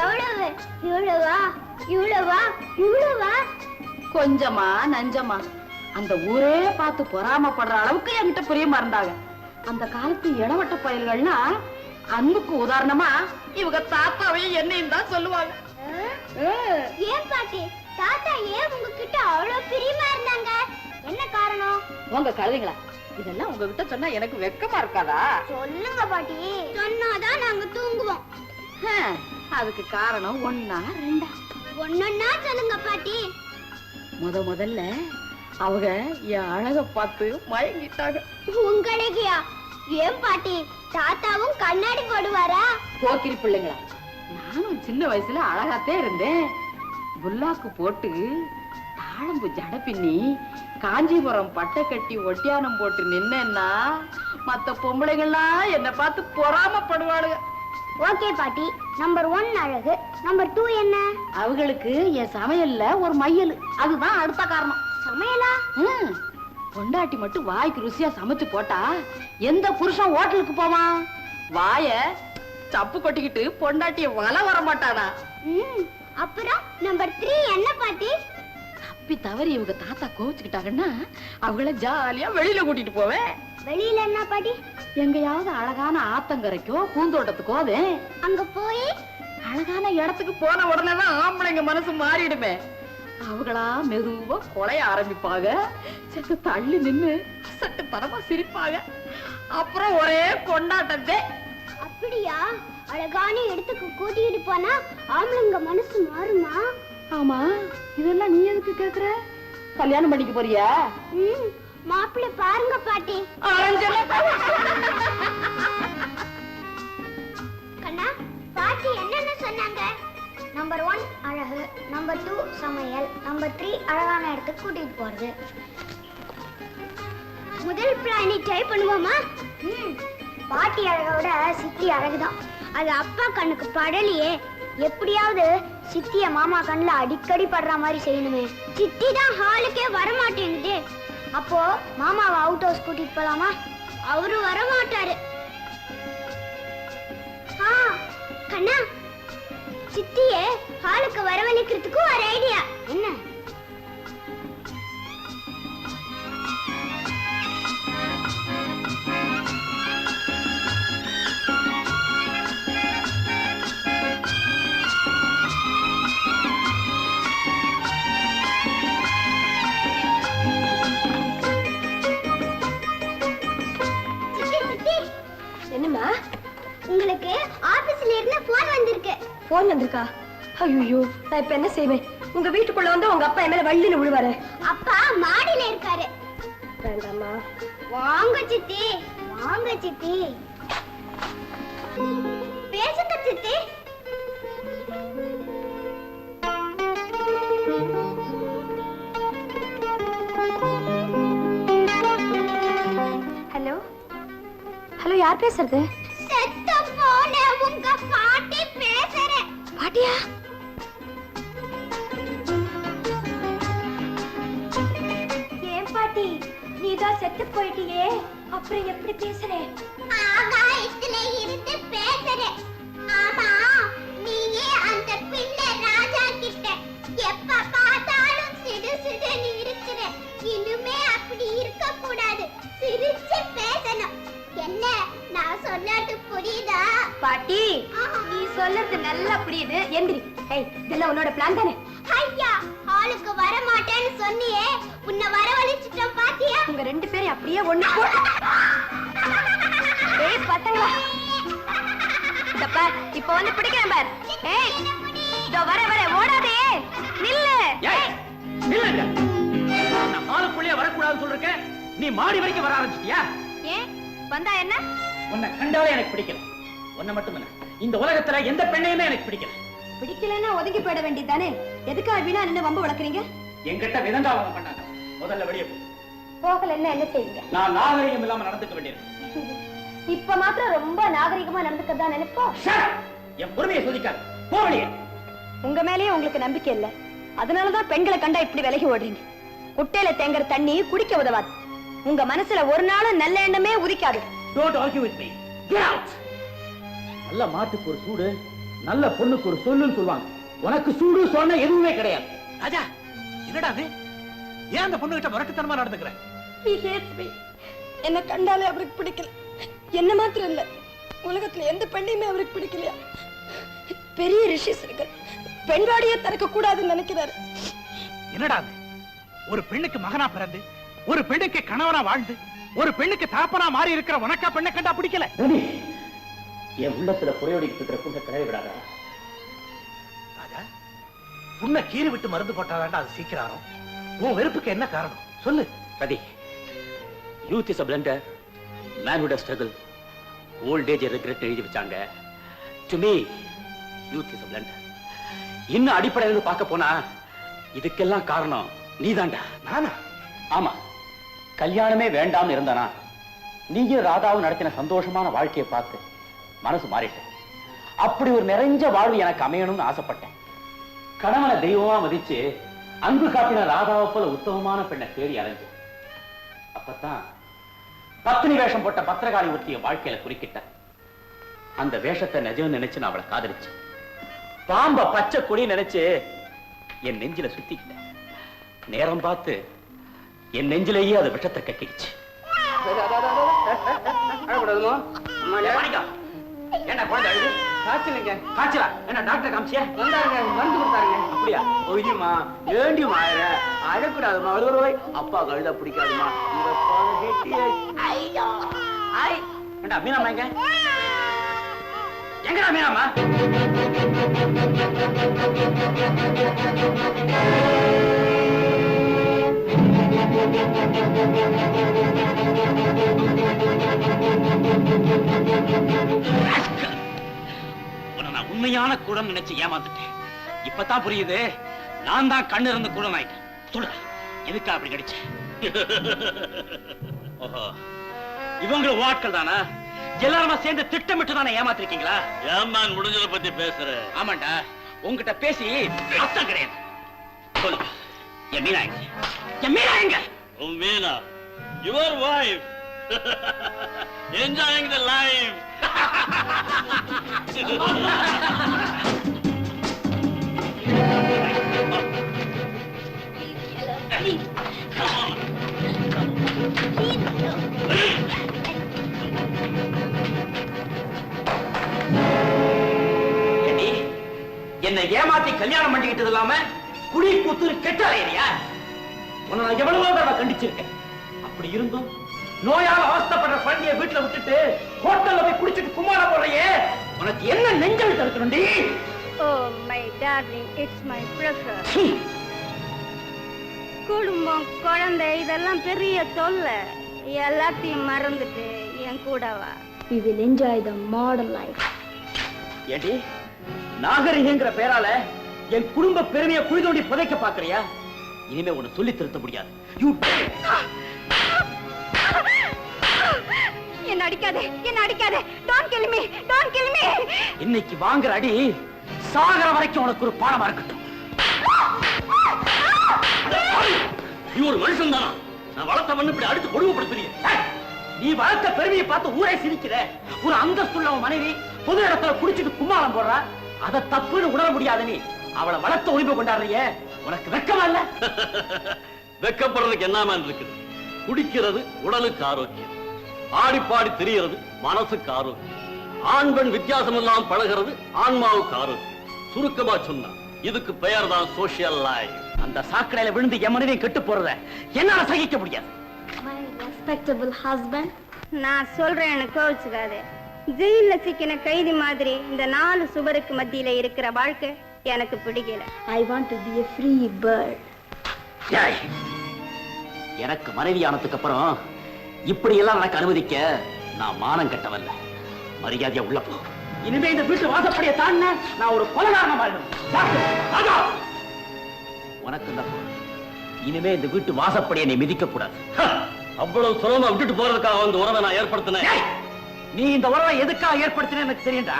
எவ்வளவு? இவ்வளவா? இவ்வளவா? இவ்வளவா? கொஞ்சமா நஞ்சமா அந்த ஊரே பார்த்து பொறாமப்படுற அளவுக்கு என்கிட்ட பிரியமா இருந்தாங்க. அந்த காலத்து இளவட்ட பயல்கள்னா அன்புக்கு உதாரணமா இவங்க தாத்தாவையும் என்னையும் தான் சொல்லுவாங்க. ஏன் பாட்டி, தாத்தா ஏன் உங்ககிட்ட அவ்வளவு பிரியமா இருந்தாங்க? என்ன காரணம்? உங்க கழுதைங்களா, இதெல்லாம் உங்ககிட்ட சொன்னா எனக்கு வெக்கமா இருக்காதா? சொல்லுங்க பாட்டி, சொன்னாதான் நாங்க தூங்குவோம். அதுக்கு காரணம் ஒன்னா ரெண்டா? ஒன்னொன்னா சொல்லுங்க பாட்டி. முதல்ல அவங்க என் அழக பார்த்து மயங்கிட்டாங்க. உங்களையா? ஏன் பாட்டி, தாத்தாவும் கண்ணாடி போடுவாரா? போக்கிரி பிள்ளைங்களா, நானும் சின்ன வயசுல அழகாத்தே இருந்தேன். புல்லாக்கு போட்டு தாழம்பு ஜட பின்னி காஞ்சிபுரம் பட்டை கட்டி ஒட்டியானம் போட்டு நின்னா மத்த பொம்பளைகள்லாம் என்ன பார்த்து பொறாமப்படுவாளுங்க. ஓகே பாட்டி, நம்பர் 1 அழகு, நம்பர் 2 என்ன? அவங்களுக்கு என் சமையல்ல ஒரு மையல், அதுதான் அடுத்த காரணம். சமையலா? பொண்டாட்டி மட்டும் வாய்க்கு ருசியா சமைச்சு போட்டா எந்த புருஷன் ஹோட்டலுக்கு போவான்? வாய சப்பு கொட்டிக்கிட்டு பொண்டாட்டிய வல வர மாட்டானா? அப்புறம் நம்பர் 3 என்ன பாட்டி? தப்பி தவறி இவங்க தாத்தா கோவிச்சுக்கிட்டாங்கன்னா அவங்கள ஜாலியா வெளியில கூட்டிட்டு போவேன். வெளியில என்ன பாட்டி? எங்கயாவது அழகான ஆத்தங்கரைக்கோ பூந்தோட்டத்துக்கோ அங்க போய் அழகான இடத்துக்கு போன உடனேதான் ஆம்பளைங்க மனசு மாறிடுமே. அவங்களா மெதுவா கொலைய ஆரம்பிப்பாங்க. செத்து தள்ளி நின்னு சட்டு தரமா சிரிப்பாங்க. அப்புறம் ஒரே கொண்டாட்டத்தே. அப்படியா? அழகான இடத்துக்கு கூட்டிட்டு போனா ஆம்பளைங்க மனசு மாறுமா? ஆமா, இதெல்லாம் நீ எதுக்கு கேக்குற? கல்யாணம் பண்ணிக்க போறியா? மாப்பிள்ளை பாருங்க பாட்டி. கண்ணா, பாட்டி என்னென்ன சொன்னாங்க? நம்பர் 1 அழகு, நம்பர் 2 சமையல், நம்பர் 3 அழகான இடத்துக்கு கூட்டிட்டு போறது. முதல் பிளானை ட்ரை பண்ணுவோமா? பாட்டி அழகோட சித்தி அழகுதான். அது அப்பா கண்ணுக்கு படலையே. எப்படியாவது சித்திய மாமா கண்ணுல அடிக்கடி படுற மாதிரி செய்யணுமே. சித்தி தான் ஹாலுக்கே வரமாட்டேங்குது. அப்போ மாமாவை அவுட் ஹவுஸ் கூட்டிட்டு போலாமா? அவரு வரமாட்டாரு. கண்ணா, சித்தியே ஹாலுக்கு வரவழைக்கிறதுக்கு ஒரு ஐடியா. என்ன? என்னம்மா, உங்களுக்கு ஆபீஸ்ல இருந்து போன் வந்திருக்கு. போன் வந்திருக்கா? ஐயோ, நான் இப்ப என்ன செய்வேன்? உங்க வீட்டுக்குள்ள வந்து உங்க அப்பா என் மேல வள்ளின்னு விழுவாரு. அப்பா மாடியில இருக்காரு. வேண்டாமா? வாங்க சித்தி, வாங்க சித்தி. பேசுங்க சித்தி. ஹலோ ஹலோ, யார் பேசுறது? செத்த போன உங்க பாட்டி பேசுறேன். பாட்டியா? ஏன் பாட்டி, நீதான் செத்து போயிட்டியே, அப்புறம் எப்படி பேசுறேன்? ஆகாயத்துல இருந்து பேசுறேன். ஆமா, நீயே அந்த பிள்ளை ராஜா கிட்ட எப்ப பார்த்தாலும் சிடு சிடுன்னு இருக்கிற. இனிமே அப்படி இருக்க கூடாது, சிரிச்சு பேசணும். என்ன நான் சொன்னது புரியுதா? பாட்டி, நீ சொல்றது நல்லா புரியுது. எந்திரி. ஏய், இதெல்லாம் உன்னோட பிளான் தானே? ஐயா, ஹாலுக்கு வர மாட்டேன்னு சொன்னியே, உன்னை வரவழைச்சிட்டோம் பாத்தியா? உங்க 2 பேரும் அப்படியே ஒண்ணு போட்டு. ஏய் பசங்களா, இந்த பார், இப்ப வந்து பிடிக்கிறேன் பார். ஏய், இதோ வர ஓடாதே, நில்லு. ஏய், நில்லுங்க. நான் ஹாலுக்குள்ளே வரக்கூடாதுன்னு சொல்லிருக்கேன். நீ மாடி வரைக்கும் வர ஆரம்பிச்சிட்டியா? ஏன் வந்தா என்ன? உன்னை கண்டாலே எனக்கு பிடிக்கல. உன்னை மட்டும் இல்ல, இந்த உலகத்துல எந்த பெண்ணையுமே எனக்கு பிடிக்கல. பிடிக்கலன்னா ஒதுங்கி போயிட வேண்டியதானே? எதுக்காக வீணா நின்று வம்பு வளர்க்குறீங்க? என்கிட்ட விதண்டாவாதம் பண்ணாங்க. முதல்ல வெளியே போ. போகலன்னா என்ன செய்வீங்க? நான் நாகரிகம் இல்லாம நடந்துக்க வேண்டியது. இப்ப மாத்திரம் ரொம்ப நாகரிகமா நடந்துக்கதான் நினைப்போம். என் பொறுமையை சோதிக்காது. போ வெளியே. உங்க மேலேயே உங்களுக்கு நம்பிக்கை இல்ல, அதனாலதான் பெண்களை கண்டா இப்படி விலகி ஓடுறீங்க. குட்டையில தேங்குற தண்ணி குடிக்க உதவாது. உங்க மனசுல ஒரு நாளும் நல்ல எண்ணமே உதிக்காது. Don't argue with me. Get out. நல்ல மாட்டுக்கு ஒரு சூடு, நல்ல பொண்ணுக்கு ஒரு சொல்லுன்னு சொல்லுவாங்க. உனக்கு சூடு சொன்ன எதுவுமே கிடையாது. ராஜா, என்னடா அது? ஏன் அந்த பொண்ணு கிட்ட முரட்டுத்தனமா நடந்துக்கிற? என்ன கண்டாலே அவருக்கு பிடிக்கல. என்ன மாத்திரம் இல்ல, உலகத்துல எந்த பெண்ணையுமே அவருக்கு பிடிக்கலையா? பெரிய ரிஷிஸ்வரர்கள் பெண்வாடியே திறக்க கூடாதுன்னு நினைக்கிறாரு. என்னடா அது? ஒரு பெண்ணுக்கு மகனா பிறந்து, ஒரு பெண்ணுக்கு கணவனா வாழ்ந்து, ஒரு பெண்ணுக்கு தாப்பனா மாறி இருக்கிற உனக்கா பெண்ணை கண்டா பிடிக்கல? என் உள்ளத்துல புறையோடிக்கிட்டு இருக்கிற புண்ணை கிளறி விடாத ராஜா. புண்ணை கீறி விட்டு மருந்து போட்டாதாண்டா அது சீக்கிரம். உன் வெறுப்புக்கு என்ன காரணம் சொல்லு. ரதி, youth is a blender, manhood a struggle, old age a regret எழுதி வச்சாங்க. To me, youth is a blender. இன்னும் அடிப்படையில பார்க்க போனா இதுக்கெல்லாம் காரணம் நீதான்டா. நானா? ஆமா, கல்யாணமே வேண்டாம்னு இருந்தானா நீயும் ராதாவும் நடத்தின சந்தோஷமான வாழ்க்கையை பார்த்து மனசு மாறிட்டேன். அப்படி ஒரு நிறைஞ்ச வாழ்வு எனக்கு அமையணும்னு ஆசைப்பட்டேன். கணவனை தெய்வமா மதிச்சு அன்பு காட்டின ராதாவை போல உத்தமமான பெண்ணை தேடி அலைஞ்சேன். அப்பதான் பத்தினி வேஷம் போட்ட பத்திரகாளி ஒருத்திய வாழ்க்கையில குறுக்கிட்டேன். அந்த வேஷத்தை நிஜம் நினைச்சு நான் அவளை காதலிச்சேன். பாம்ப பச்சை கொடி நினைச்சு என் நெஞ்சில சுத்திக்கிட்டேன். நேரம் பார்த்து என் நெஞ்சிலேயே அது விஷத்தை கட்டிடுச்சு. என்ன குழந்தை அழுது? காய்ச்சலுங்க. காய்ச்சலா? என்ன டாக்டர் காமிச்சியா? வந்தாருங்க, மருந்து கொடுத்தாருங்க. அப்படியா? ஒய்யுமா, ஏண்டியுமா அழக்கூடாதுமா. அப்பா கழுத பிடிக்காதுமா. ஏண்டா மீனாமா எங்க? எங்கடா மீனாமா? நான் உண்மையான குடம் நினைச்சு ஏமாந்துட்டேன். இப்பதான் புரியுது, நான் தான் கண்ணு இருந்து குடம் ஆயிட்டேன். சொல்லுங்க, எதுக்கா அப்படி கிடைச்ச? ஓஹோ, இவங்களும் வாட்கள் தானா? எல்லாருமா சேர்ந்து திட்டமிட்டு தானே ஏமாத்திருக்கீங்களா? ஏமான் முடிஞ்சதை பத்தி பேசுற? ஆமாண்டா, உங்ககிட்ட பேசி அர்த்தம் கிடையாது. சொல்லுங்க, என் மீனா எங்க? என் மீனா எங்க? உன் Meena, your wife, enjoying the life. என்னை ஏமாத்தி கல்யாணம் பண்ணிக்கிட்டது இல்லாம குடி கூத்து கெட்டாலையா? உன்னை நான் எவ்வளவோ தடவை கண்டிச்சிருக்கேன். அப்படி இருந்தும் நோயால அவஸ்தைப்படுற குழந்தைய வீட்டுல விட்டுட்டு ஹோட்டல்ல போய் குடிச்சிட்டு குமார போறையே, உனக்கு என்ன நெஞ்சல் தடுக்கணும்டி? Oh my darling, it's my pleasure. குடும்பம், குழந்தை இதெல்லாம் பெரிய தொல்லை. எல்லாத்தையும் மறந்துட்டு என் கூட வா. We will enjoy the modern life. ஏடி, நாகரிகங்கிற பேரால என் குடும்ப பெருமையை குழி தோண்டி புதைக்க பாக்குறியா? இனிமே உன்னை சொல்லி திருத்த முடியாது. என்ன அடிக்காதே, என்ன அடிக்காதே. Don't kill me, don't kill me. இன்னைக்கு வாங்குற அடி சாகர வரைக்கும் உனக்கு ஒரு பாடமா இருக்கட்டும். நீ ஒரு மனுஷன் தானா? நான் வளர்த்த மண்ணு இப்படி அடுத்து கொடுமைப்படுத்துறீங்க. நீ வளர்த்த பெருமையை பார்த்து ஊரே சிரிக்கிற. ஒரு அந்தஸ்துள்ள மனைவி பொது இடத்துல குடிச்சிட்டு கும்மாளம் போடுறா, அதை தப்புன்னு உணர முடியாத நீ அவளை வளர்த்த உரிமை கொண்டாடுறிய. உனக்கு வெக்கமா இல்ல? வெக்கப்படுறதுக்கு என்னமா இருக்குது? குடிக்கிறது உடலுக்கு ஆரோக்கியம், ஆடி பாடி திரியறது மனசுக்கு ஆரோக்கியம், ஆண் பெண் வித்தியாசம் இல்லாம பழகிறது ஆன்மாவுக்கு ஆரோக்கியம். சுருக்கமா சொன்னா இதுக்கு பெயர் தான் சோசியல் லைஃப். அந்த சாக்கடையில விழுந்து என் மனைவியை கெட்டு போறத என்னால சகிக்க முடியாது. My respectable husband, நான் சொல்றேன்னு கோவிச்சுக்காதே. ஜெயில சிக்கின கைதி மாதிரி இந்த 4 சுவருக்கு மத்தியில இருக்கிற வாழ்க்கை எனக்கு பிடிக்கல. I want to be a free bird. ஏய், எனக்கு மனைவியானதுக்கு அப்புறம் இப்படி எல்லாம் எனக்கு அனுமதிக்க நான் மானம் கட்டவல்ல. மரியாதையா உள்ள போ. இனிமே இந்த வீட்டு வாசப்படியை தாண்டின நான் ஒரு கொலைகாரனா மாறிடுவேன். உனக்கு இந்த இனிமே இந்த வீட்டு வாசப்படியை நீ மிதிக்க கூடாது. அவ்வளவு சுலமா விட்டுட்டு போறதுக்காக வந்து உறவை நான் ஏற்படுத்தினேன். நீ இந்த உறவை எதுக்காக ஏற்படுத்தின எனக்கு தெரியும்டா.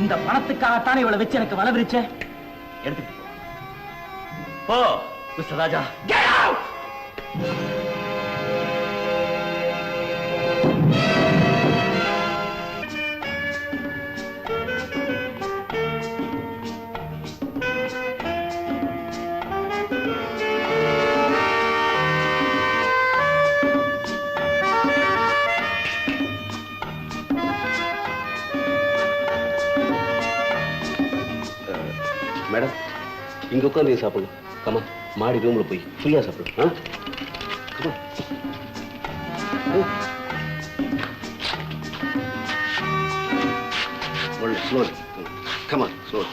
இந்த பணத்துக்காகத்தானே இவளை வச்சு எனக்கு வலை விரிச்ச. எடுத்துட்டு போ மிஸ்டர் ராஜா. Get out! மேடம் இங்க உட்காந்து சாப்பிடலாம். கமா மாடி ரூம்ல போய் ஃப்ரீயா சாப்பிடலாம். Slowly comma slowly.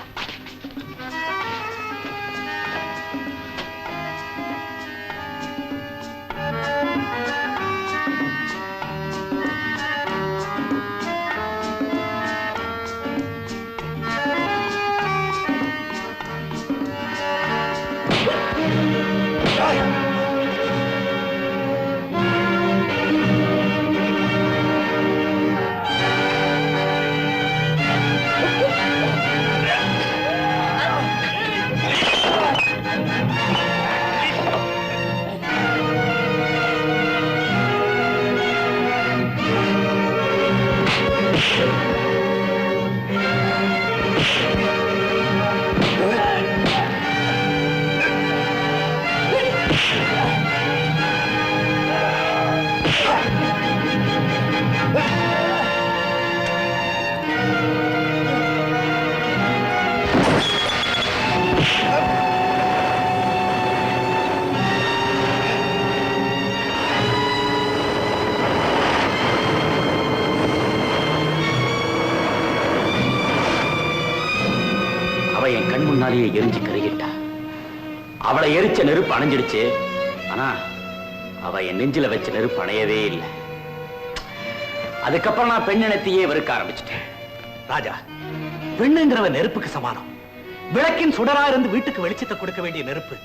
என் கண் முன்னாலேயே எரிஞ்சு கருகிட்டா. அவளை எரிச்ச நெருப்பு அணைஞ்சிடுச்சு. ஆனா அவ என் நெஞ்சில வச்ச நெருப்பு அணையவே இல்லை. அதுக்கப்புறம் நான் பெண்ணினத்தையே வெறுக்க ஆரம்பிச்சிட்டேன். ராஜா, பெண்ணுங்கிறவ நெருப்புக்கு சமானம். விளக்கின் சுடரா இருந்து வீட்டுக்கு வெளிச்சத்தை கொடுக்க வேண்டிய நெருப்பு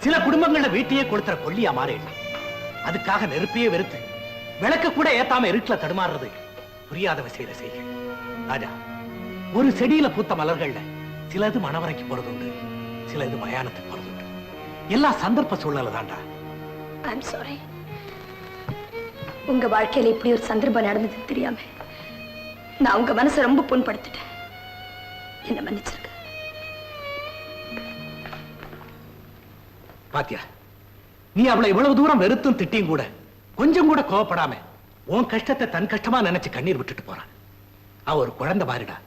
சில குடும்பங்கள்ல வீட்டையே கொடுத்துற கொல்லியா மாறிடலாம். அதுக்காக நெருப்பையே வெறுத்து விளக்க கூட ஏத்தாம இருட்டுல தடுமாறுறது புரியாதவ செய்யற செய்ய. ராஜா, ஒரு செடியில பூத்த மலர்கள்ல சிலது மணவரைக்கு போறதுண்டு, சிலது மயானத்துக்கு போறதுண்டு. எல்லாம் சந்தர்ப்ப சூழ்நிலை தான்டா. I'm sorry. உங்க வாழ்க்கையில இப்படி ஒரு சந்தர்ப்பம் நடந்தது தெரியாம நான் உங்க மனசை ரொம்ப புண்படுத்திட்டேன். என்ன மன்னிச்சிருக்க. பாத்தியா, நீ அவளை இவ்வளவு தூரம் வெறுத்தும் திட்டியும் கூட கொஞ்சம் கூட கோவப்படாம உன் கஷ்டத்தை தன் கஷ்டமா நினைச்சு கண்ணீர் விட்டுட்டு போறான். அவ ஒரு குழந்தை மாறிடா.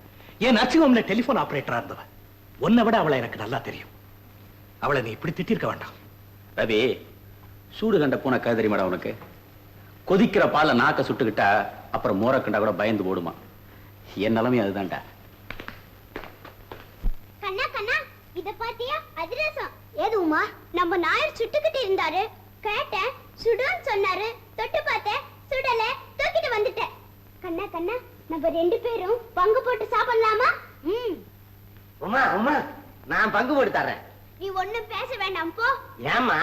என் நர்சிங் ஹோம்ல டெலிபோன் ஆபரேட்டரா இருந்தவ. உன்னை விட அவளை எனக்கு நல்லா தெரியும். அவளை நீ இப்படி திட்டிருக்க வேண்டாம். ரவி, சூடு கண்ட பூனை கதை தெரியுமாடா உனக்கு? கொதிக்கிற பாலை நாக்க சுட்டுக்கிட்டா அப்புறம் மோர கண்டா கூட பயந்து போடுமா. என் நிலைமை அதுதான்டா. கண்ணா கண்ணா, இத பாத்தியா? அதிரசம். ஏது உமா? நம்ம நாயர் சுட்டுக்கிட்டு இருந்தாரு. கேட்டேன், சுடுன்னு சொன்னாரு. தொட்டு பார்த்தேன், சுடல. தூக்கிட்டு வந்துட்டேன். கண்ணா கண்ணா, நம்ம ரெண்டு பேரும் பங்கு போட்டு சாப்பிடலாமா? உமா உமா, நான் பங்கு போட்டு தர்றேன். நீ ஒண்ணும் பேச வேண்டாம் போ. ஏமா?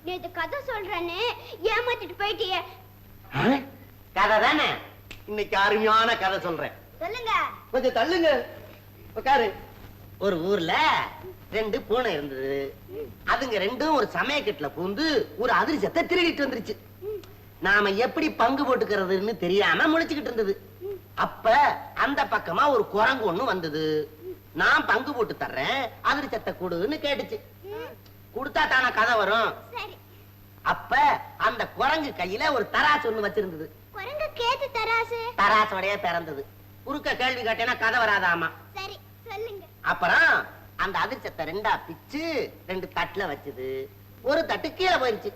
நேத்து கதை சொல்றேன்னு ஏமாத்திட்டு போயிட்டியே. கதை தானே? இன்னைக்கு அருமையான கதை சொல்றேன். சொல்லுங்க. கொஞ்சம் தள்ளுங்க, உட்காரு. ஒரு ஊர்ல ரெண்டு பூனை இருந்தது. அதுங்க ரெண்டும் ஒரு சமயக்கட்டுல பூந்து ஒரு அதிர்ஷ்டத்தை திருடிட்டு வந்துருச்சு. நாம எப்படி பங்கு போட்டுக்கிறதுன்னு தெரியாம முழிச்சுக்கிட்டு இருந்தது. அப்ப அந்த பக்கமா ஒரு குரங்கு ஒண்ணு வந்தது. நான் பங்கு போட்டு தர்றேன், அதிர்ஷ்டத்தை கொடுன்னு கேட்டுச்சு. கொடுத்தா தானே கதை வரும். அப்ப அந்த குரங்கு கையில ஒரு தராசு ஒண்ணு வச்சிருந்தது. குரங்கு கேத்து தராசு தராசோடைய பிறந்தது. குறுக்க கேள்வி கேட்டேன்னா கதை வராதாமா. சரி சொல்லுங்க. அப்புறம் அந்த அதிர்ஷ்டத்தை ரெண்டா பிச்சு ரெண்டு தட்டுல வச்சது. ஒரு தட்டு கீழே போயிருச்சு.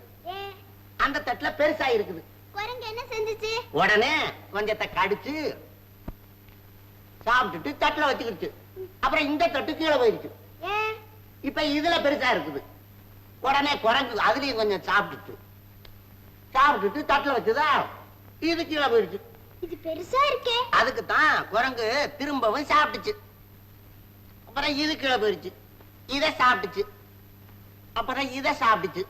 அந்த தட்டுல பெருசா இருக்குது. குரங்கு என்ன செஞ்சுச்சு? உடனே கொஞ்சத்தை கடிச்சு சாப்பிட்டுட்டு தட்டுல வச்சுக்கிடுச்சு. அப்புறம் இந்த தட்டு கீழே போயிருச்சு. இப்ப இதுல பெருசா இருக்குது. உடனே குரங்கு அதுலயும் கொஞ்சம் சாப்பிட்டுட்டு தட்டுல வச்சுதா இது கீழே போயிருச்சு. இது பெருசா இருக்கே. அதுக்கு தான் குரங்கு திரும்பவும் சாப்பிட்டுச்சு. அப்புறம் இது கீழே போயிருச்சு. இதை சாப்பிட்டுச்சு. அப்புறம் இதை சாப்பிட்டுச்சு.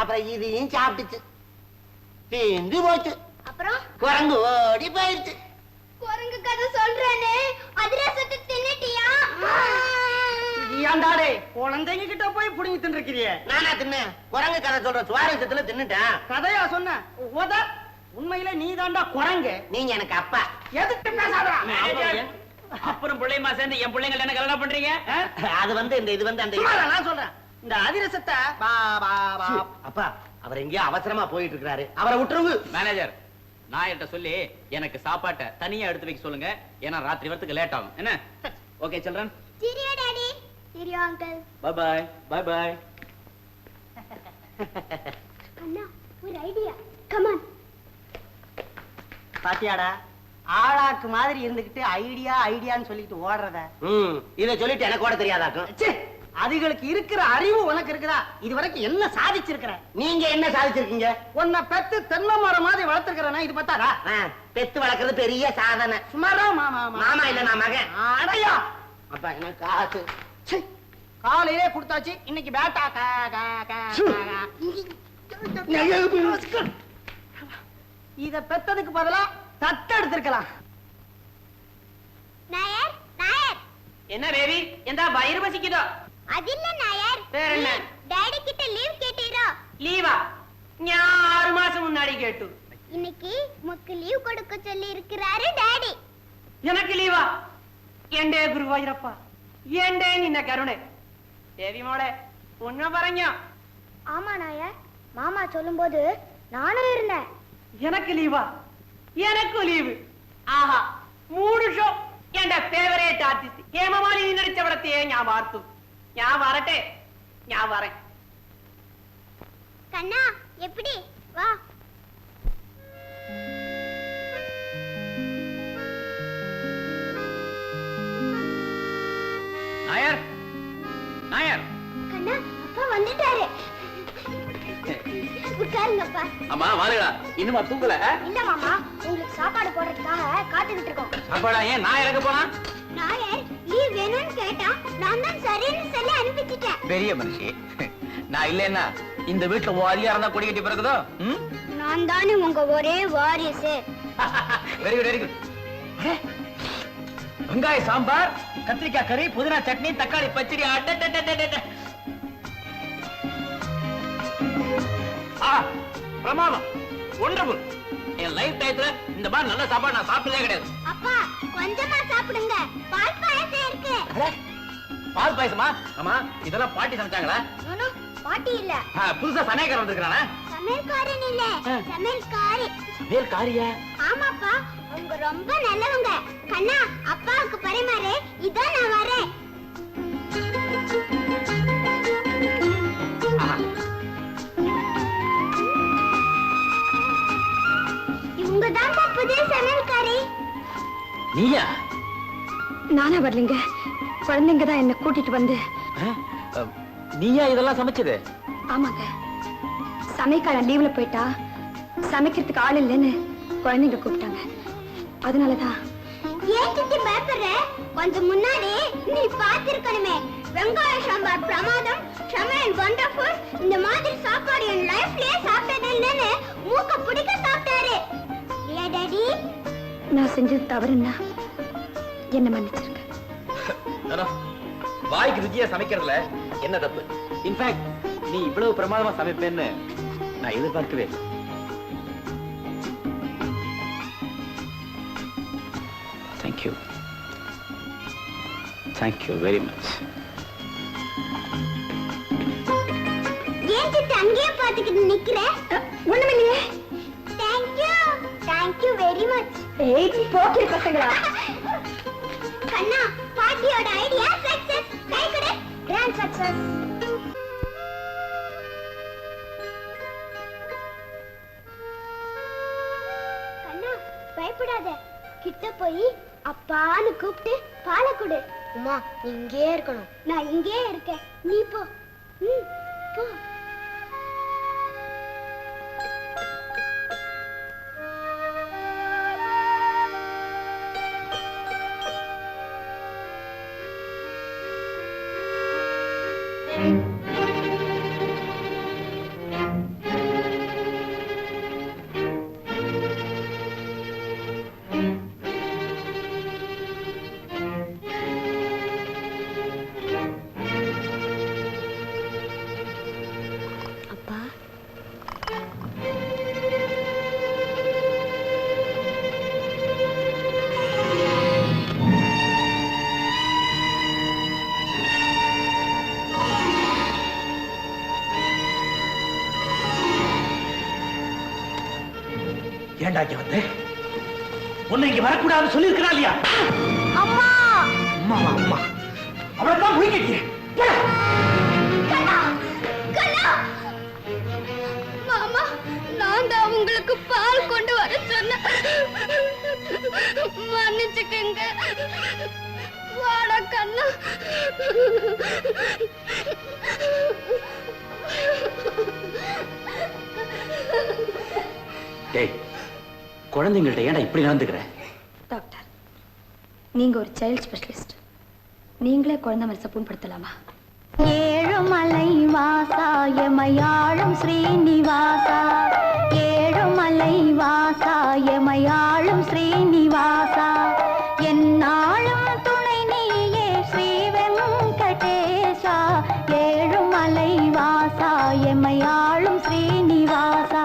அப்புறம் இதையும் சாப்பிட்டுச்சு. தீந்து போச்சு. அப்புறம் குரங்கு ஓடி போயிருச்சு. குரங்கு கதை சொல்றானே, அதிரசத்தை தின்னுட்டியா? ஏண்டாடே குழந்தைங்க கிட்ட போய் புடிங்கி தின்னுக்கிறியே? நானா தின்னேன்? குரங்கு கதை சொல்ற சுவாரஸ்யத்துல தின்னுட்டேன். கதையா சொன்ன? உண்மையில நீ தாண்டா குரங்கு. நீங்க எனக்கு அப்பா. எதுக்கு பேசாதடா? அப்புறம் பிள்ளைமா சேர்ந்து என் பிள்ளைங்க என்ன கல்யாணம் பண்றீங்க? அது வந்து இந்த இது வந்து அந்த நான் சொல்றேன். இந்த அதிரசத்தை அப்பா அவர் எங்கேயோ அவசரமா போயிட்டு இருக்காரு. அவரை விட்டுருங்க. மேனேஜர், நாயர்கிட்ட சொல்லி எனக்கு சாப்பாட்டை தனியா எடுத்து வைக்க சொல்லுங்க. ஏன்னா ராத்திரி வரத்துக்கு லேட் ஆகும். என்ன? Okay children. சிரியடா. See you, uncle. Bye bye bye. அண்ணா, ஒரு ஐடியா. Come on. பாத்தியாடா, ஆளாக்கு மாதிரி இருந்துகிட்டு ஐடியா ஐடியான்னு சொல்லிட்டு ஓடுறத. இத சொல்லிட்டு எனக்கு ஓட தெரியாதாக்கும். அதுகளுக்கு இருக்கிற அறிவு உனக்கு இருக்குதா? இது வரைக்கும் என்ன சாதிச்சிருக்கிற? நீங்க என்ன சாதிச்சிருக்கீங்க? உன்னை பெத்து தென்னை மரம் மாதிரி வளர்த்துக்கிறேன்னா இது பார்த்தாரா? பெத்து வளர்க்கறது பெரிய சாதனை. சுமாரா மாமா மாமா இல்ல நான் மகன். அடையா அப்ப என்ன காசு காலையிலே கொடுத்தாச்சு. இன்னைக்கு பேட்டா இத பெத்ததுக்கு பதிலா தத்து எடுத்திருக்கலாம். நாயர், நாயர். என்ன பேபி, எந்த வயிறு பசிக்குதோ? அதில்ல நாயர். வேற என்ன? டாடி கிட்ட லீவ் கேட்டீரோ? லீவா? நான் 6 மாசம் முன்னாடி கேட்டு. இன்னைக்கு முக்கு லீவ் கொடுக்க சொல்லி இருக்கிறாரு டாடி. எனக்கு லீவா? எண்டே குருவாயூரப்பா, எண்டே நின்ன கருணை. தேவி மோளே, உன்ன பறங்க. ஆமா நாயர், மாமா சொல்லும்போது நானும் இருந்தேன். எனக்கு லீவா? எனக்கு லீவு. ஆஹா, 3 ஷோ. என் ஃபேவரேட் ஆர்டிஸ்ட் ஹேமமாலினி நடிச்ச படத்தையே நான் பார்த்து. நான் வரட்டே, நான் வரேன். கண்ணா, எப்படி? வா. நாயர், நாயர். கண்ணா, அப்பா வந்துட்டாரு. உட்காருங்கப்பா. அம்மா வாருடா. இன்னுமா தூங்கல? இல்ல மாமா, உங்களுக்கு சாப்பாடு போடுறதுக்காக காத்துக்கிட்டு இருக்கோம். சாப்பாடா? ஏன் நான் இறங்க போனா? நாயர் லீவ் வேணும்னு கேட்டா நான் தான் சரின்னு சொல்லி அனுப்பிச்சிட்டேன். பெரிய மனுஷி, நான் இல்லைன்னா இந்த வீட்டுல அதிகாரம் தான் கொடி கட்டி பிறகுதோ? நான் தானே உங்க ஒரே வாரிசு. Very good, very good. வெங்காய சாம்பார், கத்திரிக்காய் கறி, புதினா சட்னி, தக்காளி பச்சடி. பிரமாதம், ஒண்டர்ஃபுல். என் லைஃப் டயத்துல இந்த மாதிரி நல்ல சாப்பாடு நான் சாப்பிட்டதே கிடையாது. அப்பா, கொஞ்சமா சாப்பிடுங்க, பால் பாயசம் இருக்கு. பால் பாயசமா? ஆமா, இதெல்லாம் பாட்டி சமைச்சாங்களா? பாட்டி இல்ல, புதுசா சமையல்காரன் வந்திருக்கானே. சமையல்காரன் இல்ல, சமையல்காரி. சமையல்காரியா? ஆமாப்பா, அவங்க ரொம்ப நல்லவங்க. கண்ணா, அப்பாவுக்கு பரிமாறு. இதான் நான் வரேன். இவங்க தான் புதிய சமையல்காரி. நீயா? நானா வரலைங்க, குழந்தைங்க தான் என்ன கூட்டிட்டு வந்து. நீயா இதெல்லாம் சமைச்சது? ஆமாங்க, சமைக்காரன் லீவ்ல போயிட்டா சமைக்கிறதுக்கு ஆள் இல்லைன்னு குழந்தைங்க கூப்பிட்டாங்க. அதனாலதான். ஏன் கிட்ட பயப்படுற? கொஞ்சம் முன்னாடி நீ பார்த்திருக்கணுமே, வெங்காய சாம்பார் பிரமாதம், சமையல் வண்டர்ஃபுல், இந்த மாதிரி சாப்பாடு என் லைஃப்லயே சாப்பிட்டது இல்லைன்னு மூக்க பிடிக்க சாப்பிட்டாரு. இல்லையா டாடி? நான் செஞ்சது தவறுன்னா என்ன மன்னிச்சிருங்க. வாய்க்கு ருச்சியா சமைக்கிறதுல என்ன தப்பு? இன்ஃபேக்ட் நீ இவ்வளவு பிரமாதமா சமைப்பேன்னு நான் எதிர்பார்க்கவே. Thank you, thank you very much. ஏன் கிட்ட அங்கேயே பார்த்துக்கிட்டு நிக்கிற? ஒண்ணுமில்லையே. Thank you, thank you very much. ஏய், போக்கிரி பசங்களா. கண்ணா, பாட்டியோட ஐடியா சக்சஸ். கை கொடு. Grand success. கண்ணா, பயப்படாத. கிட்ட போய் அப்பான்னு கூப்பிட்டு பாலை கொடு. அம்மா, நீ இங்கே இருக்கணும். நான் இங்கே இருக்கேன், நீ போ. போ. ஏண்டா இங்க வந்து? உன்னை இங்க வரக்கூடாதுன்னு சொல்லியிருக்கிறா இல்லையா? அம்மா, அம்மாவா? அம்மா அவளைத்தான் முடிக்கிறேன். மாமா, நான் தான் உங்களுக்கு பால் கொண்டு வர சொன்னேன். மன்னிச்சுக்கங்க. வாடா கண்ணா. டேய், குழந்தைங்கள்ட்ட ஏன்டா இப்படி நடந்துக்கிற? டாக்டர், நீங்க ஒரு சைல்ட் ஸ்பெஷலிஸ்ட். நீங்களே குழந்தை மனசை புண்படுத்தலாமா? ஏழுமலை வாசா எமையாளும் ஸ்ரீனிவாசா, ஏழுமலை வாசா எமையாளும் ஸ்ரீனிவாசா, என்னாலும் துணை நீயே ஸ்ரீ வெங்கடேசா, ஏழுமலை வாசா எமையாளும் ஸ்ரீனிவாசா.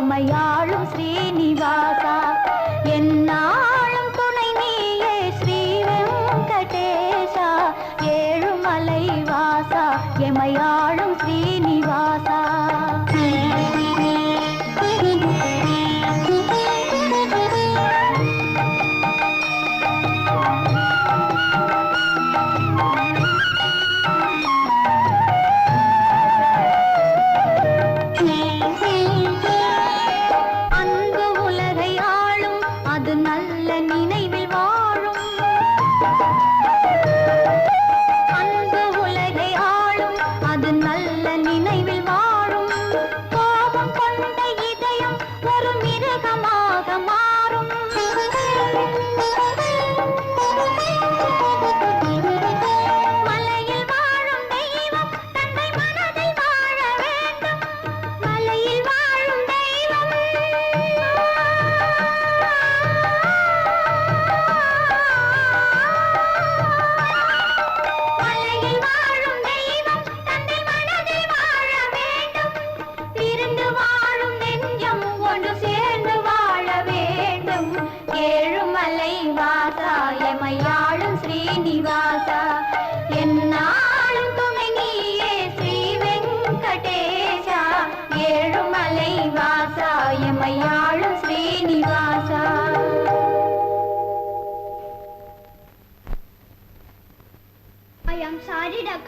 எமையாளும் ஸ்ரீனிவாசா, என்னாலும் துணை நீயே ஸ்ரீ வெங்கடேசா, ஏழுமலை வாசா எமையாளும் ஸ்ரீனிவாசா.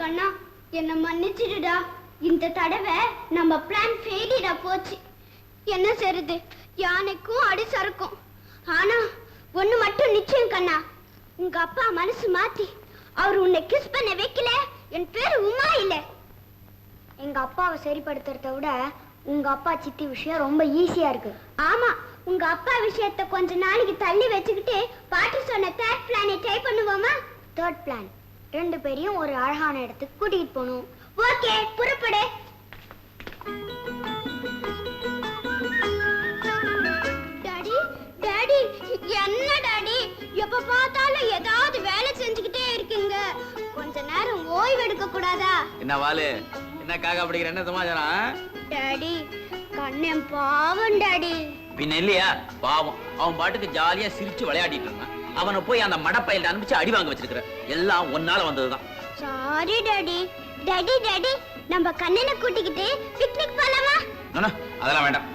கண்ணா, என்ன மன்னிச்சிடுடா. இந்த தடவை நம்ம பிளான் ஃபெயிலியரா போச்சு. என்ன செய்யுது, யானைக்கும் அடி சறுக்கும். ஆனா ஒண்ணு மட்டும் நிச்சயம் கண்ணா, உங்க அப்பா மனசு மாத்தி அவர் உன்னை கிஸ் பண்ண வைக்கல, என் பேரு உமா இல்ல. எங்க அப்பாவை சரிப்படுத்துறத விட உங்க அப்பா சித்தி விஷயம் ரொம்ப ஈஸியா இருக்கு. ஆமா, உங்க அப்பா விஷயத்தை கொஞ்ச நாளைக்கு தள்ளி வச்சுக்கிட்டு பாட்டி சொன்ன தேர்ட் பிளானை ட்ரை பண்ணுவோமா? தேர்ட் பிளான், ரெண்டு பேரையும் ஒரு அழகான இடத்துக்கு கூட்டிட்டு போகணும். ஓகே, புறப்படு. டாடி, டாடி, என்ன டாடி எப்ப பார்த்தாலும் ஏதாவது வேலை செஞ்சுக்கிட்டே இருக்கீங்க, கொஞ்ச நேரம் ஓய்வு எடுக்க கூடாதா? என்ன வாலு, என்ன காக்கா படிக்கிற, என்ன சமாச்சாரம்? டாடி, கண்ணன் பாவம் டாடி. பின்ன இல்லையா, பாவம். அவன் பாட்டுக்கு ஜாலியா சிரிச்சு விளையாடிட்டு இருந்தான். அவனை போய் அந்த மடப்பையில அனுப்பிச்சு அடி வாங்க வச்சிருக்கிற. எல்லாம் ஒன்னால வந்ததுதான். Sorry daddy. டாடி, டாடி, நம்ம கண்ணனை கூட்டிக்கிட்டு பிக்னிக் போலாமா? அதெல்லாம் வேண்டாம்.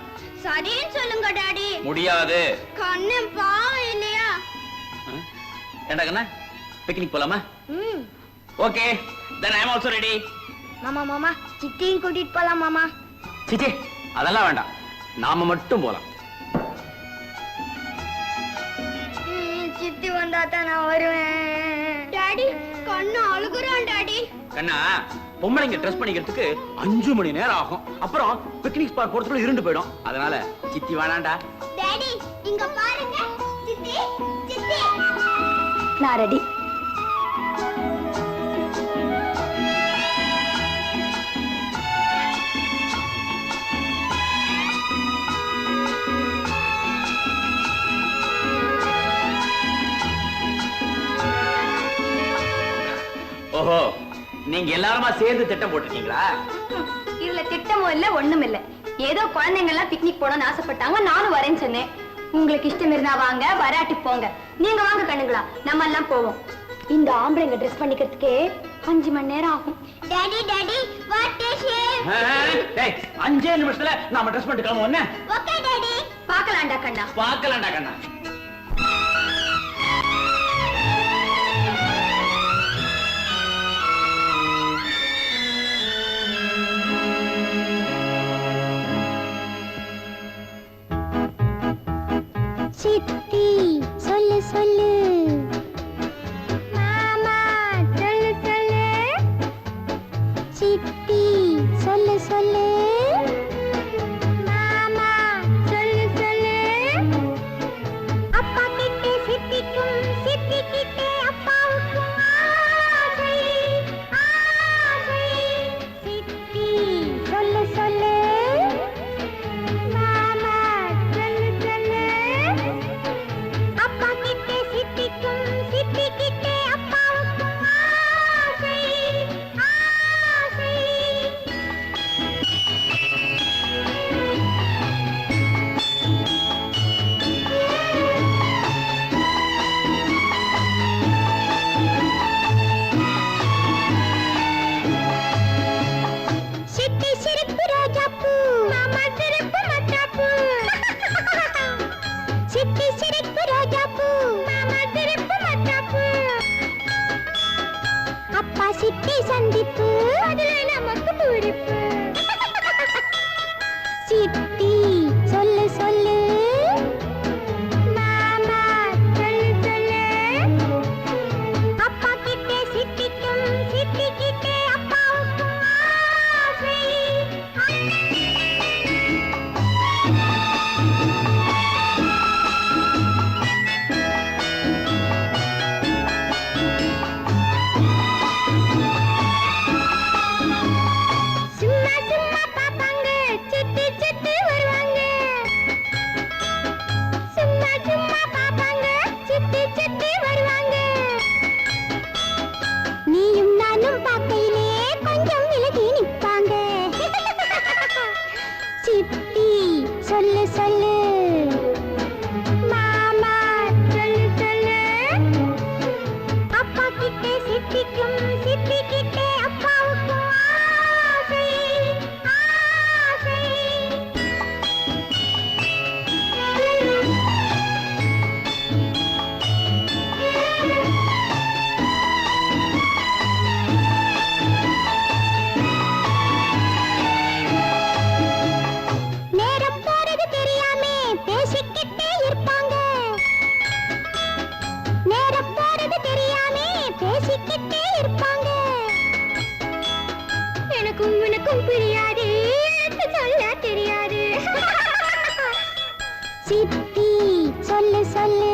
சரின்னு சொல்லுங்க டாடி. முடியாது. கண்ணன் பாவம் இல்லையா? ஏண்டா கண்ணா, பிக்னிக் போலாமா? Okay, then I am also ready. மாமா, மாமா, சித்தியும் கூட்டிட்டு போலாம் மாமா. சித்தி, அதெல்லாம் வேண்டாம், நாம மட்டும் போலாம். சித்தி வந்தா தான் நான் வருவேன். டாடி, கண்ணு அழுகுறான் டாடி. கண்ணா, பொம்பளைங்க ட்ரெஸ் பண்ணிக்கிறதுக்கு 5 மணி நேரம் ஆகும். அப்புறம் பிக்னிக் ஸ்பாட் போறதுக்குள்ள இருண்டு போயிடும். அதனால சித்தி வேணாண்டா. டாடி இங்க பாருங்க. சித்தி சித்தி நான் ரெடி. ஓஹோ, நீங்க எல்லாருமா சேர்ந்து திட்டம் போட்டுருக்கீங்களா? இதுல திட்டமும் இல்ல ஒண்ணும் இல்ல. ஏதோ குழந்தைங்க எல்லாம் பிக்னிக் போகணும்னு ஆசைப்பட்டாங்க, நானும் வரேன்னு சொன்னேன். உங்களுக்கு இஷ்டம் இருந்தா வாங்க, வராட்டி போங்க. நீங்க வாங்க கண்ணுங்களா, நம்ம எல்லாம் போவோம். இந்த ஆம்பளைங்க ட்ரெஸ் பண்ணிக்கிறதுக்கே 5 மணி நேரம் ஆகும். Daddy daddy what is it? டேய் 5 நிமிஷத்துல நாம ட்ரெஸ் பண்ணிட்டு கிளம்புவோம். Okay daddy. பார்க்கலாம்டா கண்ணா. பார்க்கலாம்டா கண்ணா. சித்தி சொல்லு சொல்லு. மாமா சொல்லு சொல்லு. சித்தி சொல்லு சொல்லு. மாமா சொல்லு சொல்லு. அப்பா கிட்டே சித்திக்கும், சித்தி கிட்டே அப்பாவுக்கும் ஆசை ஆசை. சித்தி சொல்லு சொல்லு. மாமா சொல்லு சொல்லு. அப்பா கிட்டே சித்திக்கும், சித்தி கிட்டே அப்பாவுக்கும் ஆசை ஆசை. சித்தி சிரிப்பு ரோஜாப்பூ, மாமா சிரிப்பு மத்தாப்பூ. சித்தி சிரிப்பு ரோஜாப்பூ, மாமா சிரிப்பு மத்தாப்பூ. அப்பா சித்தி சந்திப்பு, அதுல நமக்கு பூரிப்பு. சித்தி சொல்லு சொல்லு. மாமா சொல்லு சொல்லு. அப்பா கிட்டே சித்திக்கும், சித்தி கிட்டே அப்பாவுக்கும் ஆசை. சும்மா சும்மா பாப்பாங்க, சித்தி சித்தி வருவாங்க. சும்மா சும்மா பாப்பாங்க, சித்தி சித்தி வருவாங்க. நீயும் நானும் பார்க்கையிலே கொஞ்சம் விலகி நிற்பாங்க. சித்தி சொல்லு சொல்லு. மாமா சொல்லு சொல்லு. அப்பா கிட்டே சித்திக்கும், சித்தி கிட்டே அப்பாவுக்கும் ஆசை ஆசை. நேரம் போறது தெரியாமே பேசிக்கிட்டே இருப்பாங்க. நேரம் போறது தெரியாமே பேசிக்கிட்டே இருப்பாங்க. எனக்கும் உனக்கும் புரியாது, எனக்கு சொல்ல தெரியாது. சித்தி சொல்லு சொல்லு.